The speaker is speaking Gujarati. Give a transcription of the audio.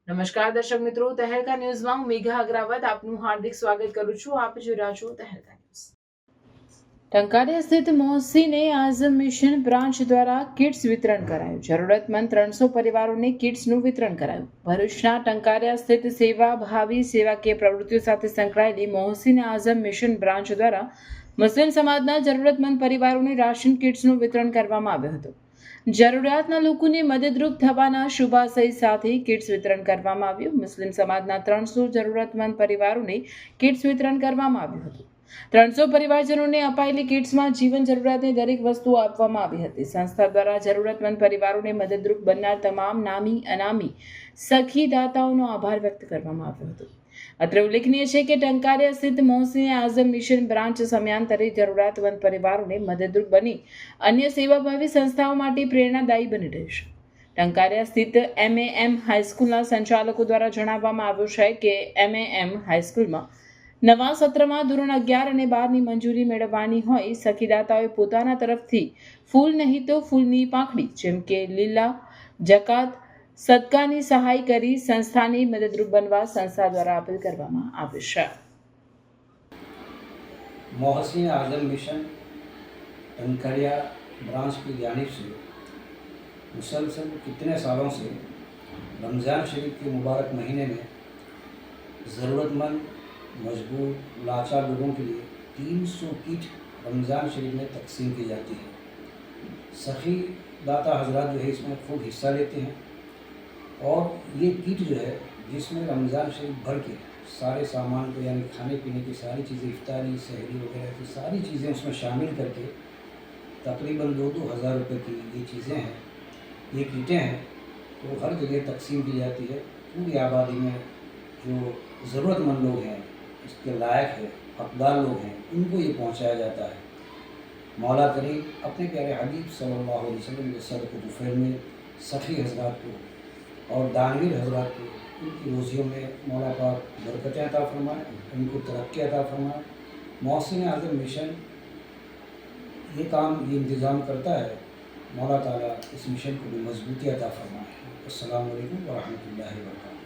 નમસ્કાર દર્શક મિત્રો, તહેલકા ન્યૂઝમાં હું મેઘા અગ્રવાલ આપનું હાર્દિક સ્વાગત કરું છું. આપ જોઈ રહ્યા છો તહેલકા ન્યૂઝ. ટંકારિયા સ્થિત મોહસીને આઝમ મિશન બ્રાન્ચ દ્વારા કિટ્સ વિતરણ કરાયું. જરૂરતમંદ 300 પરિવારોને કિટ્સનું વિતરણ કરાયું. ભરૂચના ટંકારિયા સ્થિત સેવા ભાવી સેવાકીય પ્રવૃત્તિઓ સાથે સંકળાયેલી મોહસીને આઝમ મિશન બ્રાન્ચ દ્વારા મુસ્લિમ સમાજના જરૂરતમંદ પરિવારોને રાશન કિટ્સનું વિતરણ કરવામાં આવ્યું હતું. જરૂરિયાતના લોકોને મદદરૂપ થવાના શુભાશય સાથે કિટ્સ વિતરણ કરવામાં આવ્યું. મુસ્લિમ સમાજના 300 જરૂરતમંદ પરિવારોને કિટ્સ વિતરણ કરવામાં આવ્યું હતું. 300 પરિવારજનોને અપાયેલી કિટ્સમાં જીવન જરૂરિયાતની દરેક વસ્તુઓ આપવામાં આવી હતી. સંસ્થા દ્વારા જરૂરતમંદ પરિવારોને મદદરૂપ બનનાર તમામ નામી અનામી સખી દાતાઓનો આભાર વ્યક્ત કરવામાં આવ્યો હતો. અત્રે ઉલ્લેખનીય છે કે ટંકારિયા સ્થિત મોહસીને આઝમ મિશન બ્રાન્ચ સમયાંતરે જરૂરિયાતમંદ પરિવારોને મદદરૂપ બની અન્ય સેવાભાવી સંસ્થાઓ માટે પ્રેરણાદાયી બની રહી છે. ટંકારિયા સ્થિત MAM હાઈસ્કૂલના સંચાલકો દ્વારા જણાવવામાં આવ્યું છે કે MAM હાઈસ્કૂલમાં નવા સત્રમાં ધોરણ 11 અને 12ની મંજૂરી મેળવવાની હોય સખીદાતાઓએ પોતાના તરફથી ફૂલ નહીં તો ફૂલની પાંખડી જેમ કે લીલા જકાત સદકાની સહાય કરી સંસ્થાની મદદરૂપ બનવા સંસ્થા દ્વારા અપીલ કરવામાં આવી છે. मोहसिन आज़म मिशन टंकारिया ब्रांच की जानिब से मुसलसल कितने सालों से रमज़ान शरीफ के मुबारक महीने में ज़रूरतमंद मजबूर लाचार लोगों के लिए 300 किट रमज़ान शरीफ में तकसीम की जाती है. सखी दाता हजरात जो है इसमें खूब हिस्सा लेते हैं और ये किट जो है जिसमें रमज़ान शरीफ भर के सारे सामान को यानी खाने पीने की सारी चीज़ें इफ्तारी सहरी वगैरह की सारी चीज़ें उसमें शामिल करके तकरीबन 2-2 हज़ार रुपये की ये चीज़ें हैं, ये किटें हैं, तो हर जगह तकसीम की जाती है. पूरी आबादी में जो ज़रूरतमंद लोग हैं, इसके लायक है, हकदार लोग हैं, उनको ये पहुँचाया जाता है. मौला करीम अपने प्यारे हबीब सल्लल्लाहु अलैहि वसल्लम के सदक़े दुफ़ैल में सफ़ी हज़रात को और दानवीर हज़रात को उनकी रोज़ियों में मौला पाक बरकतें अता फरमाए, उनको तरक्की अता फरमाए. मोहसिन आज़म मिशन ये काम ये इंतज़ाम करता है. मौला ताला इस मिशन को भी मजबूती अता फरमाए. अस्सलामु अलैकुम व रहमतुल्लाहि व बरकातहू.